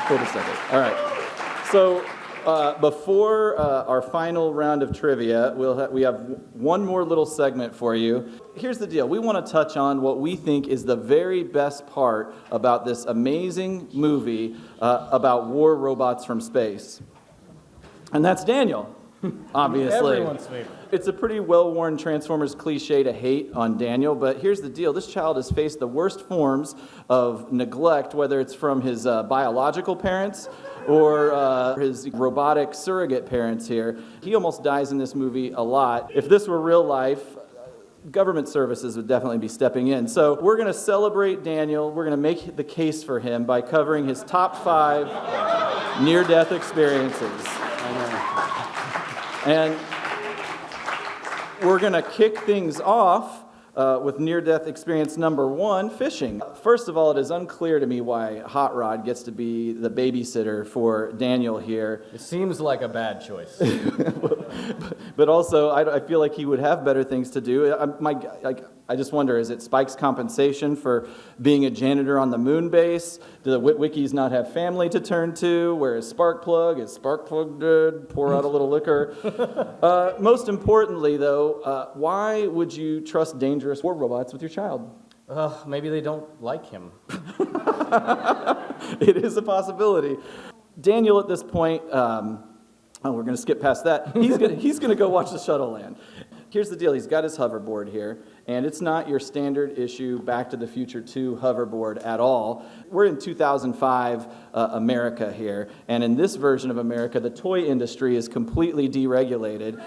Hold a second. All right. So before our final round of trivia, we have one more little segment for you. Here's the deal. We want to touch on what we think is the very best part about this amazing movie about war robots from space. And that's Daniel, obviously. Everyone's favorite. It's a pretty well-worn Transformers cliche to hate on Daniel, but here's the deal. This child has faced the worst forms of neglect, whether it's from his biological parents or his robotic surrogate parents here. He almost dies in this movie a lot. If this were real life, government services would definitely be stepping in. So we're going to celebrate Daniel. We're going to make the case for him by covering his top 5 near-death experiences. And we're going to kick things off with near-death experience number 1, fishing. First of all, it is unclear to me why Hot Rod gets to be the babysitter for Daniel here. It seems like a bad choice. But also, I feel like he would have better things to do. I just wonder, is it Spike's compensation for being a janitor on the moon base? Do the Witwickies not have family to turn to? Where is Sparkplug? Is Sparkplug dead? Pour out a little liquor. Most importantly, though, why would you trust dangerous war robots with your child? Maybe they don't like him. It is a possibility. Daniel, at this point, we're going to skip past that. He's going to go watch the shuttle land. Here's the deal. He's got his hoverboard here, and it's not your standard issue Back to the Future 2 hoverboard at all. We're in 2005 America here, and in this version of America, the toy industry is completely deregulated.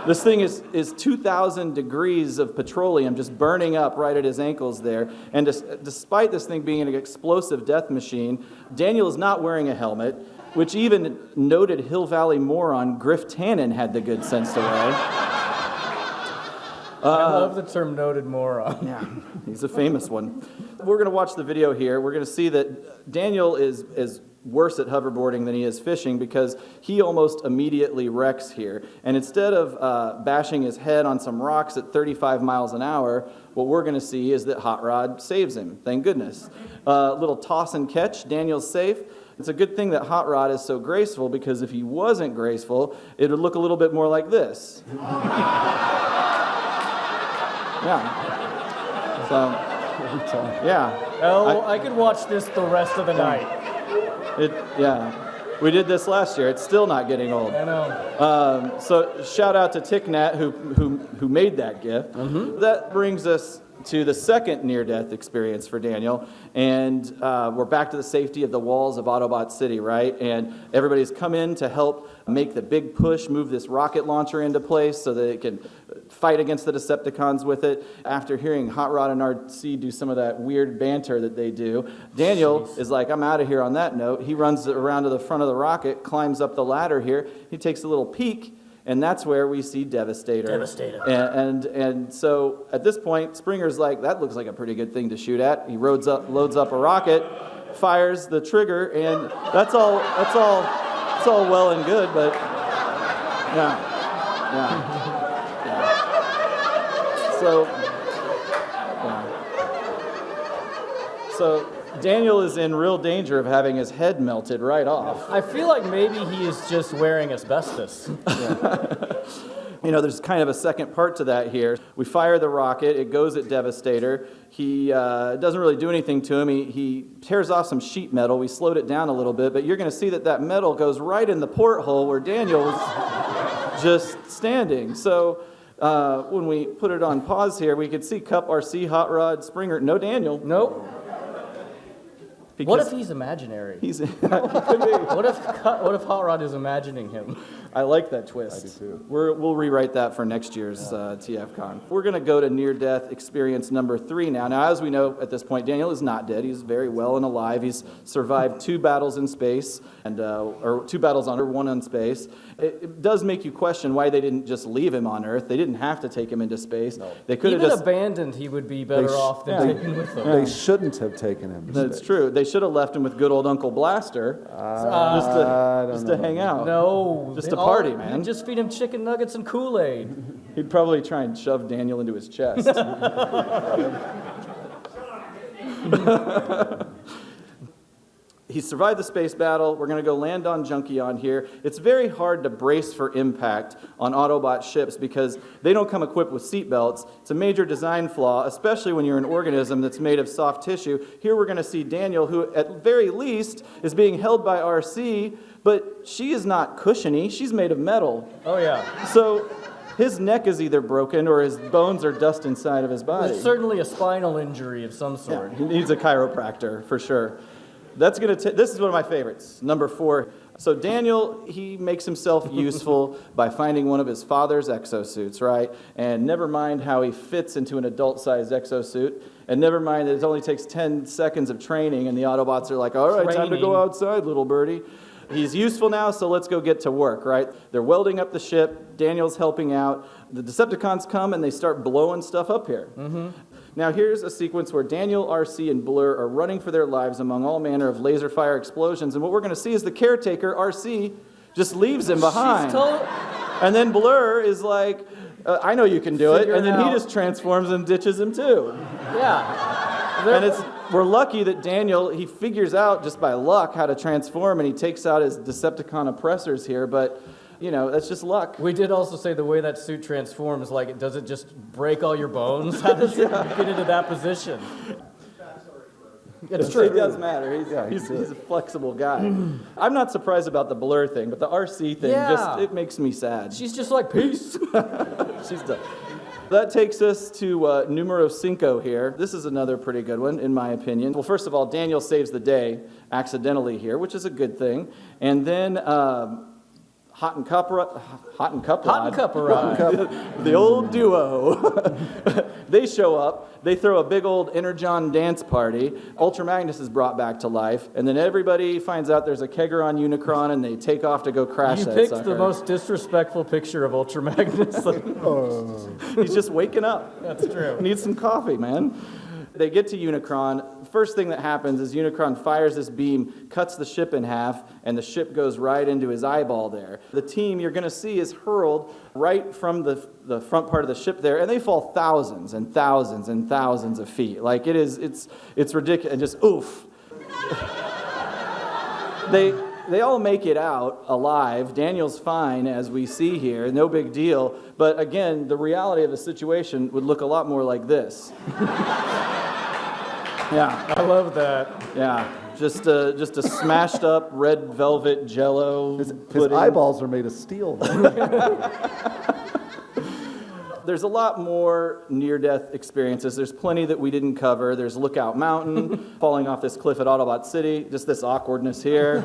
This thing is 2,000 degrees of petroleum just burning up right at his ankles there, and despite this thing being an explosive death machine, Daniel is not wearing a helmet, which even noted Hill Valley moron Griff Tannen had the good sense to wear. I love the term noted moron. Yeah, he's a famous one. We're going to watch the video here. We're going to see that Daniel is worse at hoverboarding than he is fishing because he almost immediately wrecks here. And instead of bashing his head on some rocks at 35 miles an hour, what we're going to see is that Hot Rod saves him. Thank goodness. Little toss and catch. Daniel's safe. It's a good thing that Hot Rod is so graceful because if he wasn't graceful, it would look a little bit more like this. Yeah. So, yeah. Oh, I could watch this the rest of the night. Yeah. We did this last year. It's still not getting old. I know. So shout out to TikNat who made that GIF. Mm-hmm. That brings us to the second near-death experience for Daniel, and we're back to the safety of the walls of Autobot City, right? And everybody's come in to help make the big push, move this rocket launcher into place so that it can fight against the Decepticons with it. After hearing Hot Rod and RC do some of that weird banter that they do, Daniel is like, I'm out of here on that note. He runs around to the front of the rocket, climbs up the ladder here. He takes a little peek, and that's where we see Devastator. And so at this point, Springer's like, that looks like a pretty good thing to shoot at. He loads up a rocket, fires the trigger, and that's all well and good, but yeah. So Daniel is in real danger of having his head melted right off. I feel like maybe he is just wearing asbestos. You know, there's kind of a second part to that here. We fire the rocket. It goes at Devastator. He doesn't really do anything to him. He tears off some sheet metal. We slowed it down a little bit, but you're going to see that metal goes right in the porthole where Daniel's just standing. So when we put it on pause here, we could see Cup, RC, Hot Rod, Springer. No Daniel. Nope. What if he's imaginary? He could be. What if Hot Rod is imagining him? I like that twist. I do too. We'll rewrite that for next year's TFcon. We're going to go to near-death experience number 3 now. Now, as we know at this point, Daniel is not dead. He's very well and alive. He's survived 2 battles in space, or 2 battles on Earth, 1 in space. It does make you question why they didn't just leave him on Earth. They didn't have to take him into space. No. They could have just abandoned. He would be better off than taken with them. They shouldn't have taken him. That's true. They should have left him with good old Uncle Blaster, just to hang out. No, just to party, man. Just feed him chicken nuggets and Kool-Aid. He'd probably try and shove Daniel into his chest. He survived the space battle. We're going to go land on Junkion here. It's very hard to brace for impact on Autobot ships because they don't come equipped with seatbelts. It's a major design flaw, especially when you're an organism that's made of soft tissue. Here we're going to see Daniel, who at very least is being held by RC, but she is not cushiony. She's made of metal. Oh, yeah. So his neck is either broken or his bones are dust inside of his body. It's certainly a spinal injury of some sort. Yeah, he needs a chiropractor, for sure. This is one of my favorites, number 4. So Daniel, he makes himself useful by finding one of his father's exosuits, right? And never mind how he fits into an adult-sized exosuit, and never mind that it only takes 10 seconds of training, and the Autobots are like, all right, time to go outside, little birdie. He's useful now, so let's go get to work, right? They're welding up the ship. Daniel's helping out. The Decepticons come, and they start blowing stuff up here. Mm-hmm. Now, here's a sequence where Daniel, RC, and Blur are running for their lives among all manner of laser fire explosions, and what we're going to see is the caretaker, RC, just leaves him behind. And then Blur is like, I know you can do it, and then he just transforms and ditches him too. Yeah. And we're lucky that Daniel, he figures out just by luck how to transform, and he takes out his Decepticon oppressors here, but you know, that's just luck. We did also say the way that suit transforms, like, does it just break all your bones? How does it get into that position? It's true. It does matter. He's a flexible guy. I'm not surprised about the Blur thing, but the RC thing, it makes me sad. She's just like, peace. She's done. That takes us to numero 5 here. This is another pretty good one, in my opinion. Well, first of all, Daniel saves the day accidentally here, which is a good thing. And then Hot and Cup Rod. The old duo. They show up. They throw a big old Energon dance party. Ultra Magnus is brought back to life. And then everybody finds out there's a kegger on Unicron, and they take off to go crash that sucker. You picked the most disrespectful picture of Ultra Magnus. He's just waking up. That's true. He needs some coffee, man. They get to Unicron. First thing that happens is Unicron fires this beam, cuts the ship in half, and the ship goes right into his eyeball there. The team you're going to see is hurled right from the front part of the ship there, and they fall thousands and thousands and thousands of feet. Like, it's ridiculous, and just oof. They all make it out alive. Daniel's fine, as we see here, no big deal. But again, the reality of the situation would look a lot more like this. Yeah, I love that. Yeah, just a smashed up red velvet Jell-O. His eyeballs are made of steel. There's a lot more near-death experiences. There's plenty that we didn't cover. There's Lookout Mountain, falling off this cliff at Autobot City, just this awkwardness here.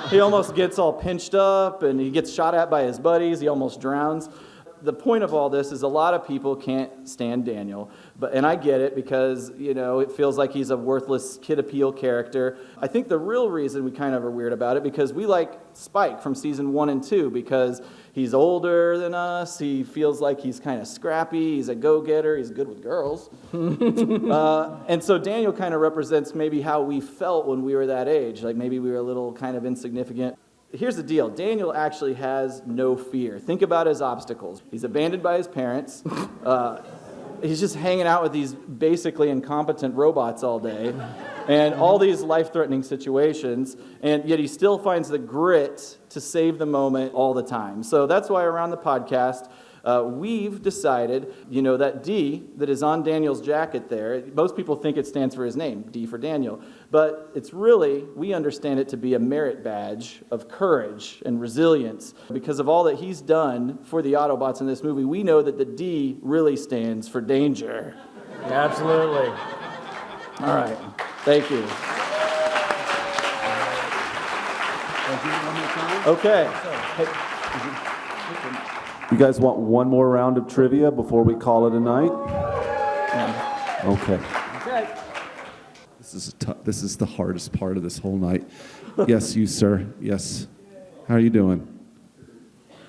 He almost gets all pinched up, and he gets shot at by his buddies. He almost drowns. The point of all this is a lot of people can't stand Daniel, and I get it because, you know, it feels like he's a worthless kid appeal character. I think the real reason we kind of are weird about it because we like Spike from season 1 and 2 because he's older than us, he feels like he's kind of scrappy, he's a go-getter, he's good with girls. And so Daniel kind of represents maybe how we felt when we were that age, like maybe we were a little kind of insignificant. Here's the deal. Daniel actually has no fear. Think about his obstacles. He's abandoned by his parents. He's just hanging out with these basically incompetent robots all day and all these life-threatening situations, and yet he still finds the grit to save the moment all the time. So that's why around the podcast, we've decided, you know, that D that is on Daniel's jacket there, most people think it stands for his name, D for Daniel, but it's really, we understand it to be a merit badge of courage and resilience. Because of all that he's done for the Autobots in this movie, we know that the D really stands for danger. Absolutely. All right. Thank you. Okay. You guys want one more round of trivia before we call it a night? Yeah. Okay. This is the hardest part of this whole night. Yes, you, sir. Yes. How are you doing?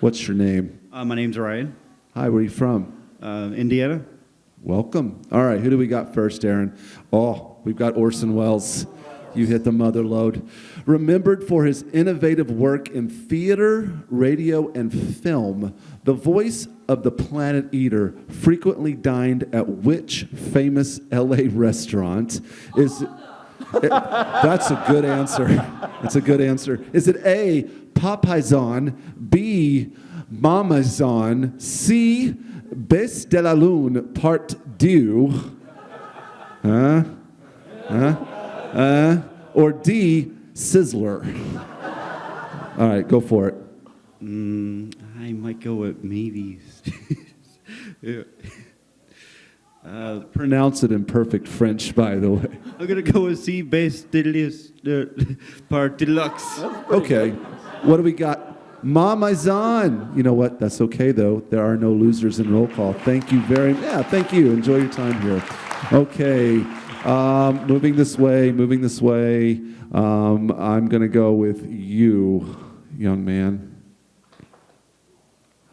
What's your name? My name's Ryan. Hi, where are you from? Indiana. Welcome. All right, who do we got first, Aaron? Oh, we've got Orson Welles. You hit the mother lode. Remembered for his innovative work in theater, radio, and film, the voice of the Planet Eater frequently dined at which famous L.A. restaurant? That's a good answer. That's a good answer. Is it A, Papaizon, B, Mamazon, C, Bes de la Lune, Part 2, or D, Sizzler? All right, go for it. I might go with maybe. Yeah. Pronounce it in perfect French, by the way. I'm gonna go with C base part deluxe. Okay, what do we got? Mamazon. You know what? That's okay, though. There are no losers in roll call. Thank you very much. Yeah, thank you. Enjoy your time here. Okay, moving this way. I'm going to go with you, young man.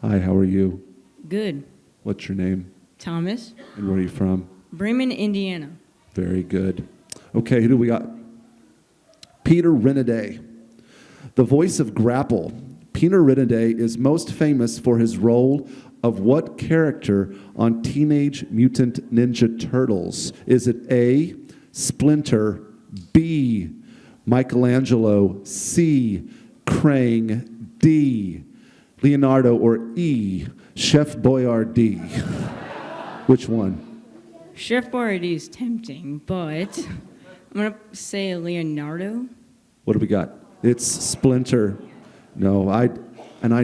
Hi, how are you? Good. What's your name? Thomas. And where are you from? Bremen, Indiana. Very good. Okay, who do we got? Peter Renaday, the voice of Grapple. Peter Renaday is most famous for his role of what character on Teenage Mutant Ninja Turtles? Is it A, Splinter, B, Michelangelo, C, Krang, D, Leonardo, or E, Chef Boyardee? Which one? Chef Boyardee is tempting, but I'm going to say Leonardo. What do we got? It's Splinter. No, I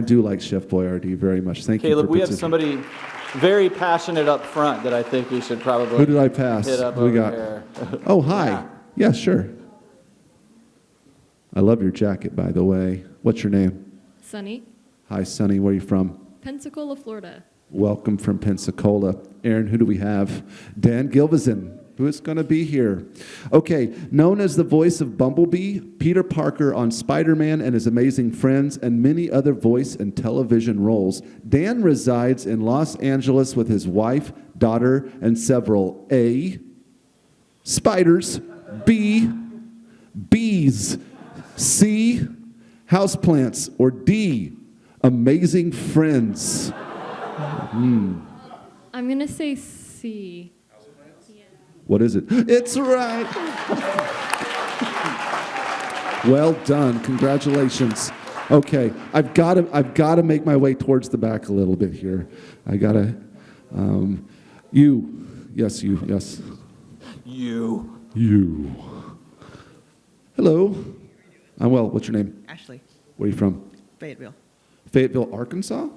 do like Chef Boyardee very much. Thank you. Caleb, for we have participating. somebody very passionate up front that I think we should probably Who did I pass? hit up Who we over got? here. Oh, hi. Yeah, sure. I love your jacket, by the way. What's your name? Sunny, Hi, Sonny. Where are you from? Pensacola, Florida. Welcome from Pensacola. Aaron, who do we have? Dan Gilvezan, who is going to be here. Okay, known as the voice of Bumblebee, Peter Parker on Spider-Man and His Amazing Friends, and many other voice and television roles, Dan resides in Los Angeles with his wife, daughter, and several A, spiders, B, bees, C, houseplants, or D, amazing friends. I'm going to say C. What is it? It's right. Well done. Congratulations. Okay, I've got to make my way towards the back a little bit here. I got to you. Yes. You. Hello. I'm well. What's your name? Ashley, Where are you from? Fayetteville. Fayetteville, Arkansas?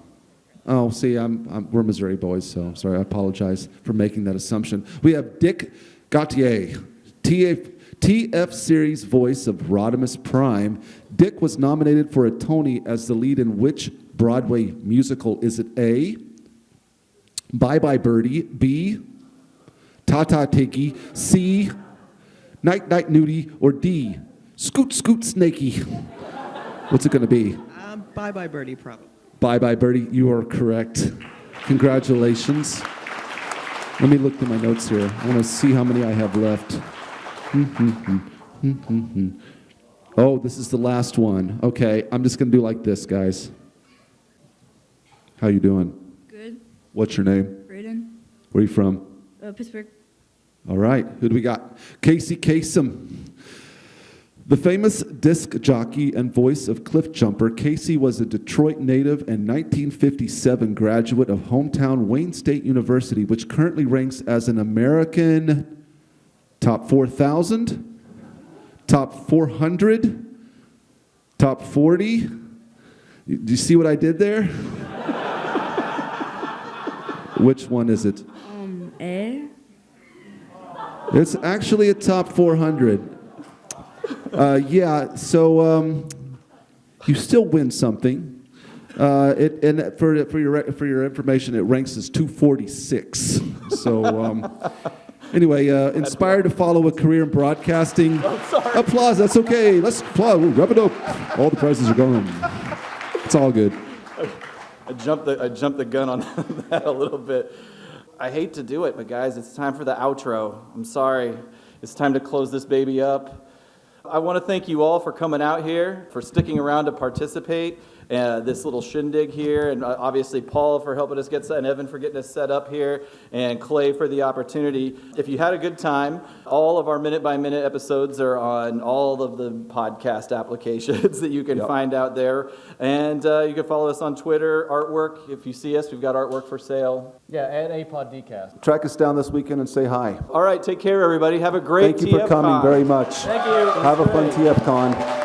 Oh, see, we're Missouri boys, so I'm sorry. I apologize for making that assumption. We have Dick Gautier, TF series voice of Rodimus Prime. Dick was nominated for a Tony as the lead in which Broadway musical? Is it A, Bye Bye Birdie, B, Ta-Ta Tiki, C, Nite Nite Newtie, or D, Scoot Scoot Snakey? What's it going to be? Bye Bye Birdie, probably. Bye Bye Birdie, you are correct. Congratulations. Let me look through my notes here. I want to see how many I have left. Oh, this is the last one. Okay, I'm just going to do like this, guys. How you doing? Good. What's your name? Braden. Where are you from? Pittsburgh. All right, who do we got? Casey Kasem. The famous disc jockey and voice of Cliff Jumper, Casey was a Detroit native and 1957 graduate of hometown Wayne State University, which currently ranks as an American top 4,000, top 400, top 40. Do you see what I did there? Which one is it? A. It's actually a top 400. So you still win something. And for your information, it ranks as 246. So anyway, inspired to follow a career in broadcasting. Applause. That's okay. Let's applaud. We'll wrap it up. All the prizes are gone. It's all good. I jumped the gun on that a little bit. I hate to do it, but guys, it's time for the outro. I'm sorry. It's time to close this baby up. I want to thank you all for coming out here, for sticking around to participate. this little shindig here, and obviously Paul for helping us get set, and Evan for getting us set up here, and Clay for the opportunity. If you had a good time, all of our minute-by-minute episodes are on all of the podcast applications that you can find out there. And you can follow us on Twitter, artwork. If you see us, we've got artwork for sale. Yeah, and APOD Decast. Track us down this weekend and say hi. All right, take care, everybody. Have a great Thank you for coming TFcon. very much. Thank you. Have a fun TFcon.